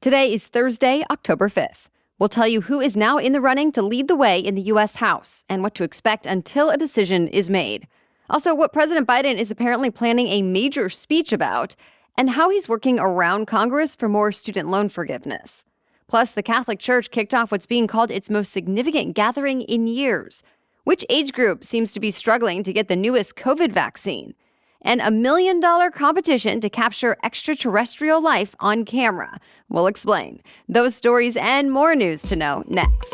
Today is Thursday, October 5th. We'll tell you who is now in the running to lead the way in the U.S. House and what to expect until a decision is made. Also, what President Biden is apparently planning a major speech about and how he's working around Congress for more student loan forgiveness. Plus, the Catholic Church kicked off what's being called its most significant gathering in years. Which age group seems to be struggling to get the newest COVID vaccine? And $1 million competition to capture extraterrestrial life on camera. We'll explain. Those stories and more news to know next.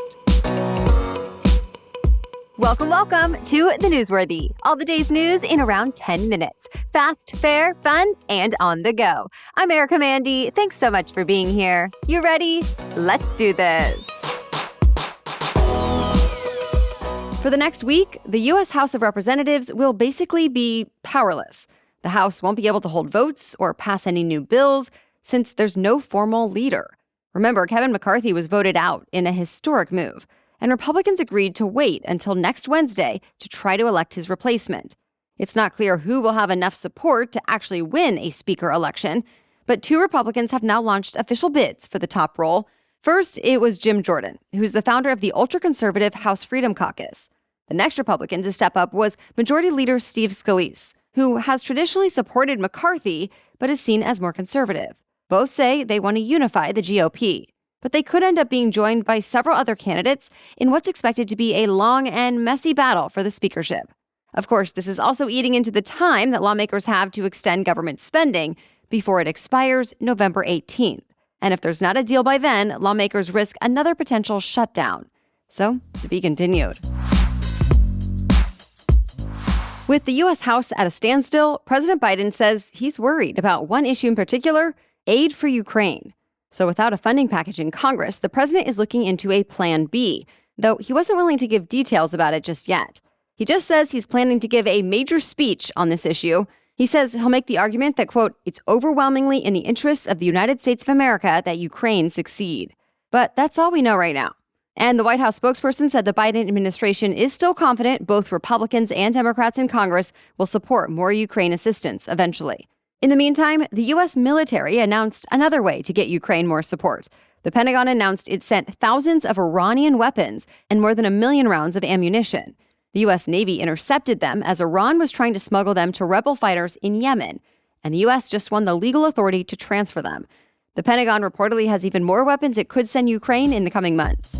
Welcome to The Newsworthy. All the day's news in around 10 minutes. Fast, fair, fun, and on the go. I'm Erica Mandy. Thanks so much for being here. You ready? Let's do this. For the next week, the U.S. House of Representatives will basically be powerless. The House won't be able to hold votes or pass any new bills since there's no formal leader. Remember, Kevin McCarthy was voted out in a historic move, and Republicans agreed to wait until next Wednesday to try to elect his replacement. It's not clear who will have enough support to actually win a speaker election, but two Republicans have now launched official bids for the top role. First, it was Jim Jordan, who's the founder of the ultra-conservative House Freedom Caucus. The next Republican to step up was Majority Leader Steve Scalise, who has traditionally supported McCarthy but is seen as more conservative. Both say they want to unify the GOP, but they could end up being joined by several other candidates in what's expected to be a long and messy battle for the speakership. Of course, this is also eating into the time that lawmakers have to extend government spending before it expires November 18th. And if there's not a deal by then, lawmakers risk another potential shutdown. So, to be continued. With the U.S. House at a standstill, President Biden says he's worried about one issue in particular, aid for Ukraine. So without a funding package in Congress, the president is looking into a Plan B, though he wasn't willing to give details about it just yet. He just says he's planning to give a major speech on this issue. He says he'll make the argument that, quote, it's overwhelmingly in the interests of the United States of America that Ukraine succeed. But that's all we know right now. And the White House spokesperson said the Biden administration is still confident both Republicans and Democrats in Congress will support more Ukraine assistance eventually. In the meantime, the U.S. military announced another way to get Ukraine more support. The Pentagon announced it sent thousands of Iranian weapons and more than 1 million rounds of ammunition. The U.S. Navy intercepted them as Iran was trying to smuggle them to rebel fighters in Yemen, and the U.S. just won the legal authority to transfer them. The Pentagon reportedly has even more weapons it could send Ukraine in the coming months.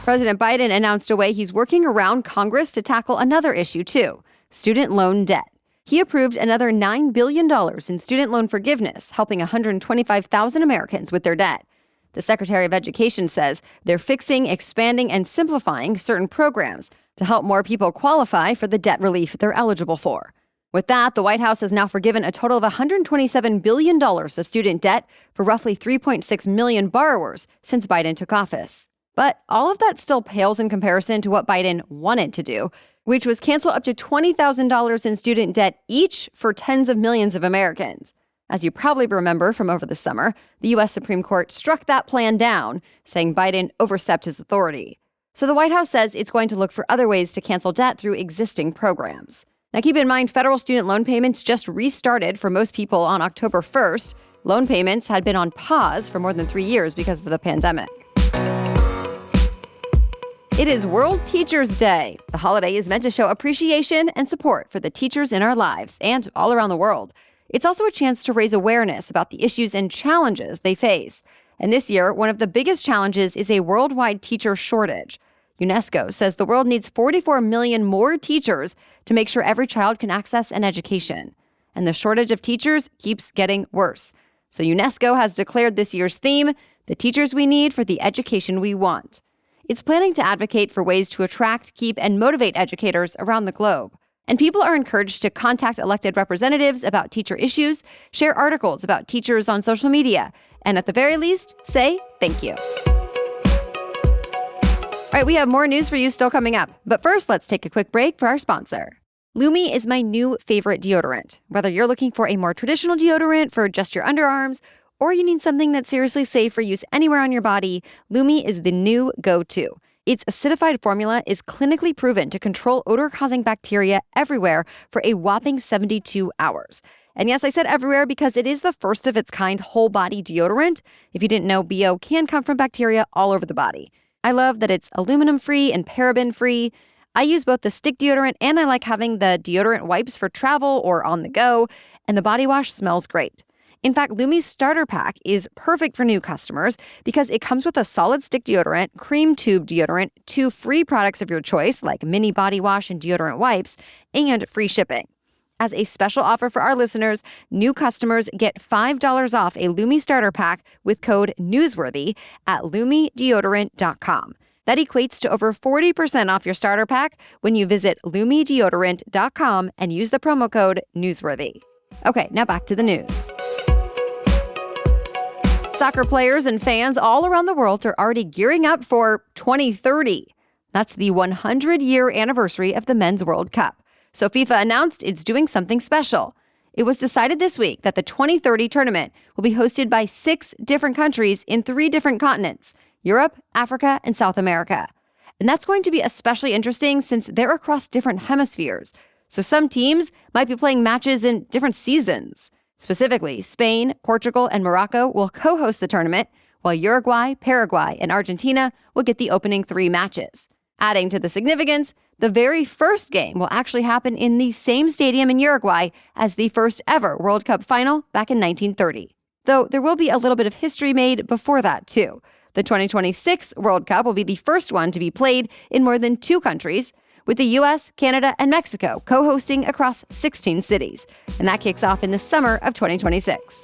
President Biden announced a way he's working around Congress to tackle another issue, too, student loan debt. He approved another $9 billion in student loan forgiveness, helping 125,000 Americans with their debt. The Secretary of Education says they're fixing, expanding, and simplifying certain programs to help more people qualify for the debt relief they're eligible for. With that, the White House has now forgiven a total of $127 billion of student debt for roughly 3.6 million borrowers since Biden took office. But all of that still pales in comparison to what Biden wanted to do, which was cancel up to $20,000 in student debt each for tens of millions of Americans. As you probably remember from over the summer, the U.S. Supreme Court struck that plan down, saying Biden overstepped his authority. So the White House says it's going to look for other ways to cancel debt through existing programs. Now keep in mind, federal student loan payments just restarted for most people on October 1st. Loan payments had been on pause for more than 3 years because of the pandemic. It is World Teachers Day. The holiday is meant to show appreciation and support for the teachers in our lives and all around the world. It's also a chance to raise awareness about the issues and challenges they face. And this year, one of the biggest challenges is a worldwide teacher shortage. UNESCO says the world needs 44 million more teachers to make sure every child can access an education. And the shortage of teachers keeps getting worse. So UNESCO has declared this year's theme, the teachers we need for the education we want. It's planning to advocate for ways to attract, keep, and motivate educators around the globe. And people are encouraged to contact elected representatives about teacher issues, share articles about teachers on social media, and at the very least, say thank you. All right, we have more news for you still coming up. But first, let's take a quick break for our sponsor. Lumi is my new favorite deodorant. Whether you're looking for a more traditional deodorant for just your underarms, or you need something that's seriously safe for use anywhere on your body, Lumi is the new go-to. Its acidified formula is clinically proven to control odor-causing bacteria everywhere for a whopping 72 hours. And yes, I said everywhere because it is the first of its kind whole body deodorant. If you didn't know, BO can come from bacteria all over the body. I love that it's aluminum free and paraben free. I use both the stick deodorant and I like having the deodorant wipes for travel or on the go, and the body wash smells great. In fact, Lumi's starter pack is perfect for new customers because it comes with a solid stick deodorant, cream tube deodorant, 2 free products of your choice like mini body wash and deodorant wipes, and free shipping. As a special offer for our listeners, new customers get $5 off a Lumi starter pack with code NEWSWORTHY at LumiDeodorant.com. That equates to over 40% off your starter pack when you visit LumiDeodorant.com and use the promo code NEWSWORTHY. Okay, now back to the news. Soccer players and fans all around the world are already gearing up for 2030. That's the 100-year anniversary of the Men's World Cup. So FIFA announced it's doing something special. It was decided this week that the 2030 tournament will be hosted by 6 different countries in 3 different continents: Europe, Africa, and South America. And that's going to be especially interesting since they're across different hemispheres. So some teams might be playing matches in different seasons. Specifically, Spain, Portugal, and Morocco will co-host the tournament, while Uruguay, Paraguay, and Argentina will get the opening 3 matches. Adding to the significance, the very first game will actually happen in the same stadium in Uruguay as the first ever World Cup final back in 1930. Though there will be a little bit of history made before that, too. The 2026 World Cup will be the first one to be played in more than 2 countries, with the U.S., Canada, and Mexico co-hosting across 16 cities. And that kicks off in the summer of 2026.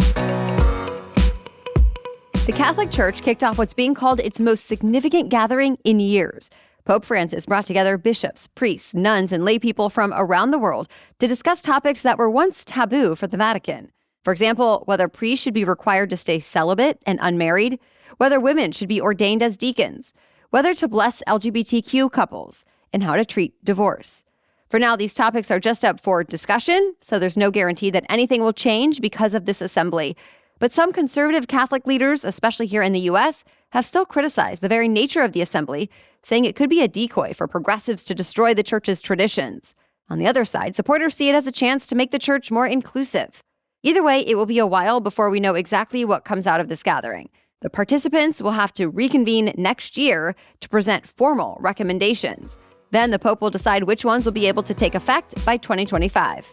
The Catholic Church kicked off what's being called its most significant gathering in years. Pope Francis brought together bishops, priests, nuns, and laypeople from around the world to discuss topics that were once taboo for the Vatican. For example, whether priests should be required to stay celibate and unmarried, whether women should be ordained as deacons, whether to bless LGBTQ couples, and how to treat divorce. For now, these topics are just up for discussion, so there's no guarantee that anything will change because of this assembly. But some conservative Catholic leaders, especially here in the U.S., have still criticized the very nature of the assembly, saying it could be a decoy for progressives to destroy the church's traditions. On the other side, supporters see it as a chance to make the church more inclusive. Either way, it will be a while before we know exactly what comes out of this gathering. The participants will have to reconvene next year to present formal recommendations. Then the Pope will decide which ones will be able to take effect by 2025.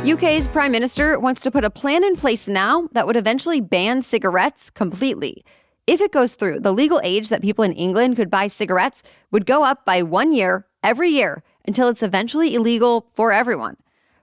UK's Prime Minister wants to put a plan in place now that would eventually ban cigarettes completely. If it goes through, the legal age that people in England could buy cigarettes would go up by 1 year every year until it's eventually illegal for everyone.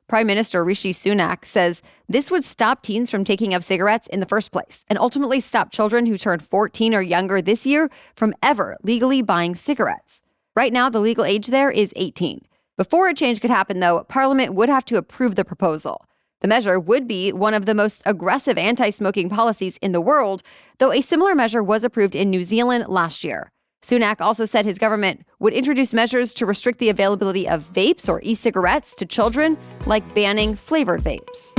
Prime Minister Rishi Sunak says this would stop teens from taking up cigarettes in the first place and ultimately stop children who turn 14 or younger this year from ever legally buying cigarettes. Right now, the legal age there is 18. Before a change could happen, though, Parliament would have to approve the proposal. The measure would be one of the most aggressive anti-smoking policies in the world, though a similar measure was approved in New Zealand last year. Sunak also said his government would introduce measures to restrict the availability of vapes or e-cigarettes to children, like banning flavored vapes.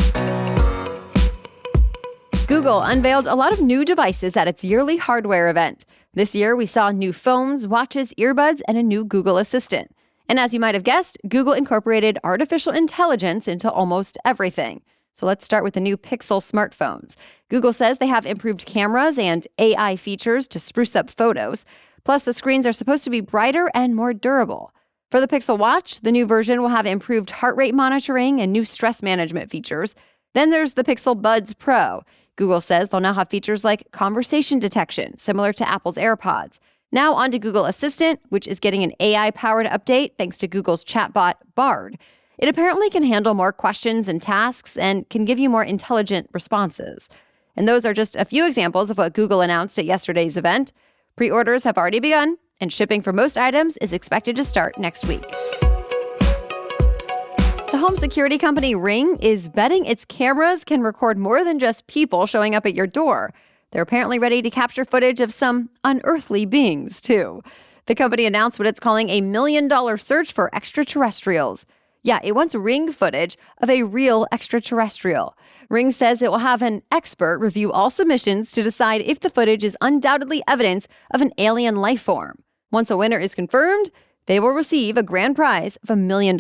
Google unveiled a lot of new devices at its yearly hardware event. This year, we saw new phones, watches, earbuds, and a new Google Assistant. And as you might have guessed, Google incorporated artificial intelligence into almost everything. So let's start with the new Pixel smartphones. Google says they have improved cameras and AI features to spruce up photos. Plus, the screens are supposed to be brighter and more durable. For the Pixel Watch, the new version will have improved heart rate monitoring and new stress management features. Then there's the Pixel Buds Pro. Google says they'll now have features like conversation detection, similar to Apple's AirPods. Now on to Google Assistant, which is getting an AI-powered update thanks to Google's chatbot, Bard. It apparently can handle more questions and tasks and can give you more intelligent responses. And those are just a few examples of what Google announced at yesterday's event. Pre-orders have already begun, and shipping for most items is expected to start next week. The home security company Ring is betting its cameras can record more than just people showing up at your door. They're apparently ready to capture footage of some unearthly beings, too. The company announced what it's calling a $1 million search for extraterrestrials. Yeah, it wants Ring footage of a real extraterrestrial. Ring says it will have an expert review all submissions to decide if the footage is undoubtedly evidence of an alien life form. Once a winner is confirmed, they will receive a grand prize of $1 million.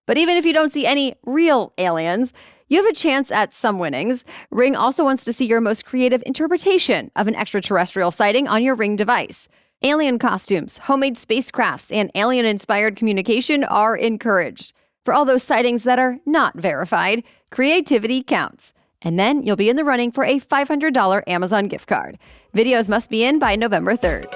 But even if you don't see any real aliens, you have a chance at some winnings. Ring also wants to see your most creative interpretation of an extraterrestrial sighting on your Ring device. Alien costumes, homemade spacecrafts, and alien-inspired communication are encouraged. For all those sightings that are not verified, creativity counts. And then you'll be in the running for a $500 Amazon gift card. Videos must be in by November 3rd.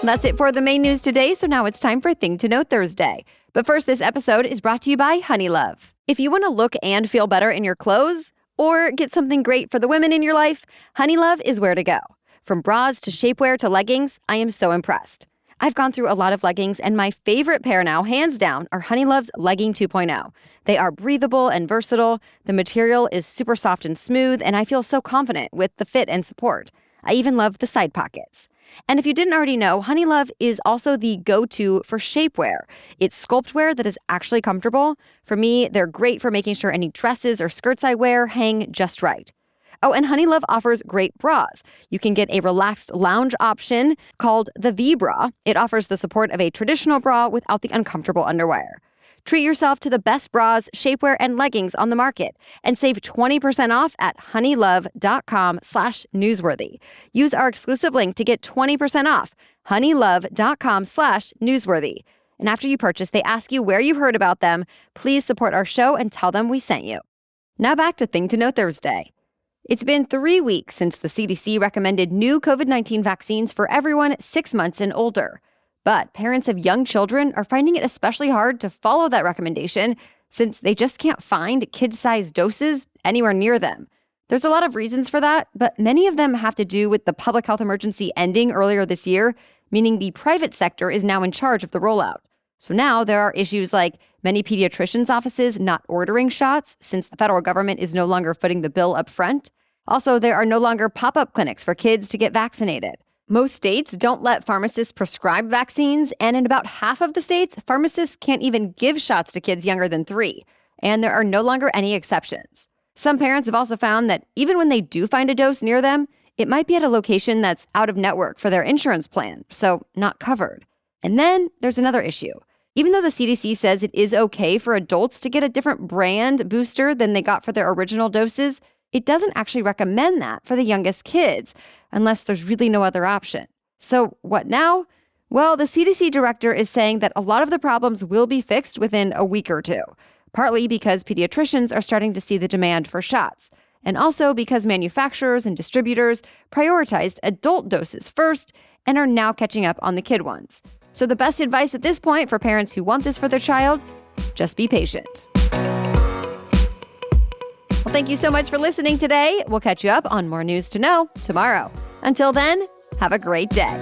That's it for the main news today, so now it's time for Thing to Know Thursday. But first, this episode is brought to you by Honeylove. If you want to look and feel better in your clothes, or get something great for the women in your life, Honeylove is where to go. From bras to shapewear to leggings, I am so impressed. I've gone through a lot of leggings, and my favorite pair now, hands down, are Honeylove's Legging 2.0. They are breathable and versatile, the material is super soft and smooth, and I feel so confident with the fit and support. I even love the side pockets. And if you didn't already know, Honeylove is also the go-to for shapewear. It's sculptwear that is actually comfortable. For me, they're great for making sure any dresses or skirts I wear hang just right. Oh, and Honeylove offers great bras. You can get a relaxed lounge option called the V-Bra. It offers the support of a traditional bra without the uncomfortable underwear. Treat yourself to the best bras, shapewear, and leggings on the market and save 20% off at honeylove.com/newsworthy. Use our exclusive link to get 20% off, honeylove.com/newsworthy. And after you purchase, they ask you where you heard about them. Please support our show and tell them we sent you. Now back to Thing to Know Thursday. It's been 3 weeks since the CDC recommended new COVID-19 vaccines for everyone 6 months and older. But parents of young children are finding it especially hard to follow that recommendation since they just can't find kid-sized doses anywhere near them. There's a lot of reasons for that, but many of them have to do with the public health emergency ending earlier this year, meaning the private sector is now in charge of the rollout. So now there are issues like many pediatricians' offices not ordering shots since the federal government is no longer footing the bill up front. Also, there are no longer pop-up clinics for kids to get vaccinated. Most states don't let pharmacists prescribe vaccines, and in about half of the states, pharmacists can't even give shots to kids younger than 3, and there are no longer any exceptions. Some parents have also found that even when they do find a dose near them, it might be at a location that's out of network for their insurance plan, so not covered. And then there's another issue. Even though the CDC says it is okay for adults to get a different brand booster than they got for their original doses, it doesn't actually recommend that for the youngest kids, unless there's really no other option. So what now? Well, the CDC director is saying that a lot of the problems will be fixed within a week or two, partly because pediatricians are starting to see the demand for shots, and also because manufacturers and distributors prioritized adult doses first and are now catching up on the kid ones. So the best advice at this point for parents who want this for their child, just be patient. Well, thank you so much for listening today. We'll catch you up on more news to know tomorrow. Until then, have a great day.